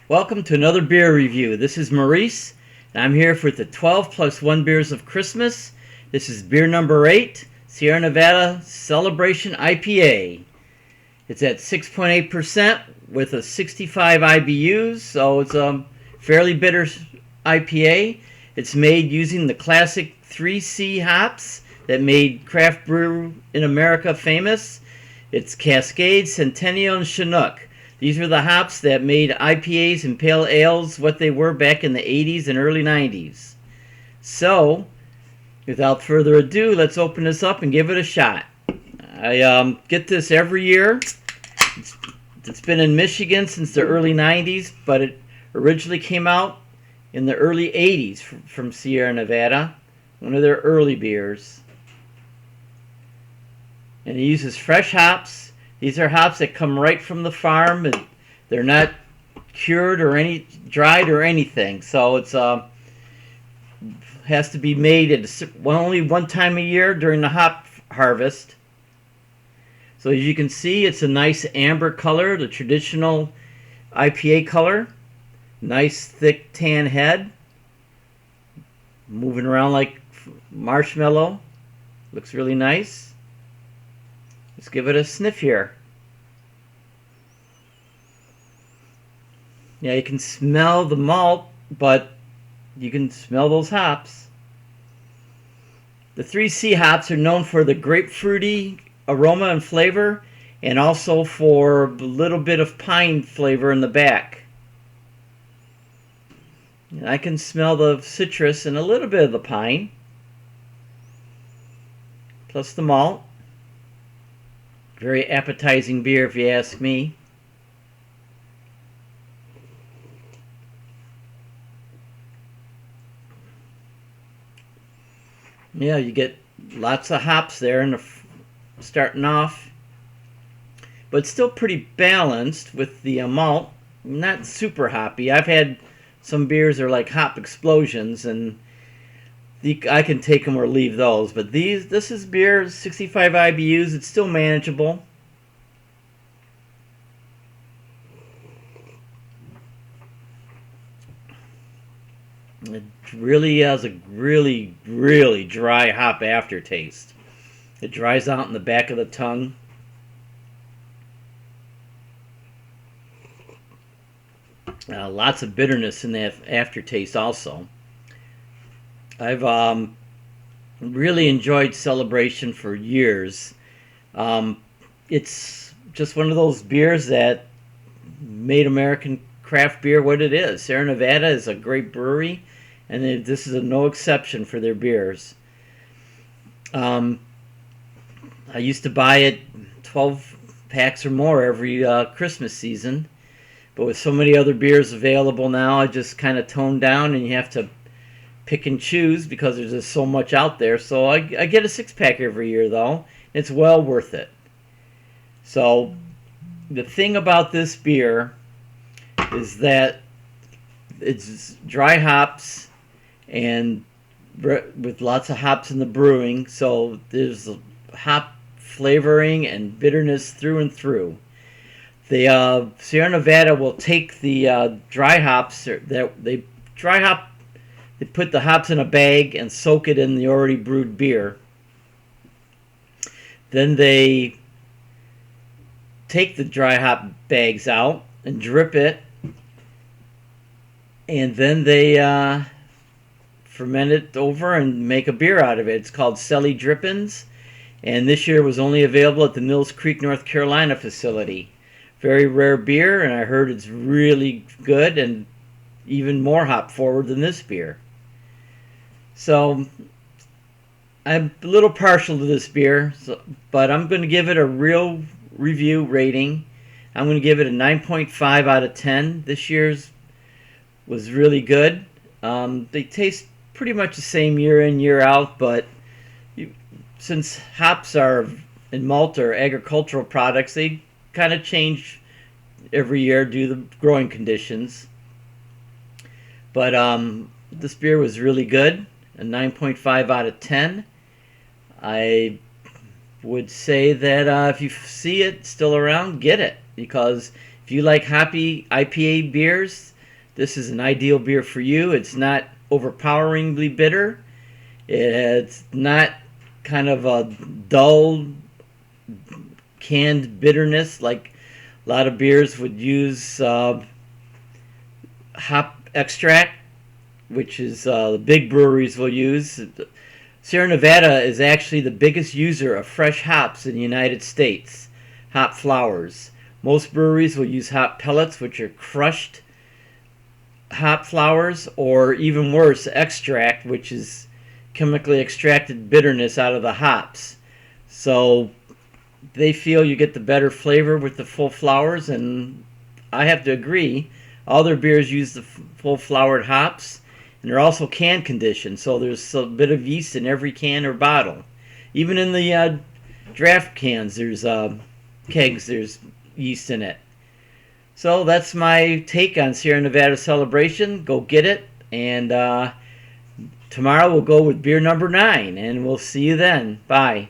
Welcome to another beer review. This is Maurice, and I'm here for the 12 plus 1 beers of Christmas. This is beer number 8, Sierra Nevada Celebration IPA. It's at 6.8% with a 65 IBUs, so it's a fairly bitter IPA. It's made using the classic 3C hops that made craft brew in America famous. It's Cascade, Centennial, and Chinook. These were the hops that made IPAs and pale ales what they were back in the 80s and early 90s. So, without further ado, let's open this up and give it a shot. I get this every year. It's been in Michigan since the early 90s, but it originally came out in the early 80s from Sierra Nevada, one of their early beers. And it uses fresh hops. These are hops that come right from the farm, and they're not cured or dried or anything. So it's has to be made at only one time a year during the hop harvest. So as you can see, it's a nice amber color, the traditional IPA color. Nice thick tan head, moving around like marshmallow. Looks really nice. Let's give it a sniff here. Yeah, you can smell the malt, but you can smell those hops. The 3C hops are known for the grapefruity aroma and flavor, and also for a little bit of pine flavor in the back. And I can smell the citrus and a little bit of the pine, plus the malt. Very appetizing beer, if you ask me. Yeah, you get lots of hops there in the starting off, but still pretty balanced with the malt. Not super hoppy. I've had some beers that are like hop explosions, and I can take them or leave those. But this is beer, 65 IBUs. It's still manageable. It really has a really dry hop aftertaste. It dries out in the back of the tongue. Lots of bitterness in that aftertaste also. I've really enjoyed Celebration for years. It's just one of those beers that made American craft beer what it is. Sierra Nevada is a great brewery, and this is no exception for their beers. I used to buy it 12 packs or more every Christmas season, but with so many other beers available now, I just kind of toned down, and you have to pick and choose because there's just so much out there. So I get a 6-pack every year, though. It's well worth it. So the thing about this beer is that it's dry hops and with lots of hops in the brewing, so there's hop flavoring and bitterness through and through. The Sierra Nevada will take the dry hops that they dry hop. They put the hops in a bag and soak it in the already brewed beer. Then they take the dry hop bags out and drip it. And then they ferment it over and make a beer out of it. It's called Selly Drippins. And this year was only available at the Mills Creek, North Carolina facility. Very rare beer, and I heard it's really good and even more hop forward than this beer. So I'm a little partial to this beer, but I'm going to give it a real review rating. I'm going to give it a 9.5 out of 10. This year's was really good. They taste pretty much the same year in, year out, but since hops are and malt are agricultural products, they kind of change every year due to the growing conditions. But this beer was really good. A 9.5 out of 10. I would say that if you see it still around, get it. Because if you like hoppy IPA beers, this is an ideal beer for you. It's not overpoweringly bitter. It's not kind of a dull canned bitterness like a lot of beers would use hop extract, which is the big breweries will use. Sierra Nevada is actually the biggest user of fresh hops in the United States, hop flowers. Most breweries will use hop pellets, which are crushed hop flowers, or even worse, extract, which is chemically extracted bitterness out of the hops. So they feel you get the better flavor with the full flowers, and I have to agree. All their beers use the full flowered hops, and they're also can conditioned, so there's a bit of yeast in every can or bottle. Even in the draft cans, there's kegs, there's yeast in it. So that's my take on Sierra Nevada Celebration. Go get it, and tomorrow we'll go with beer number 9, and we'll see you then. Bye.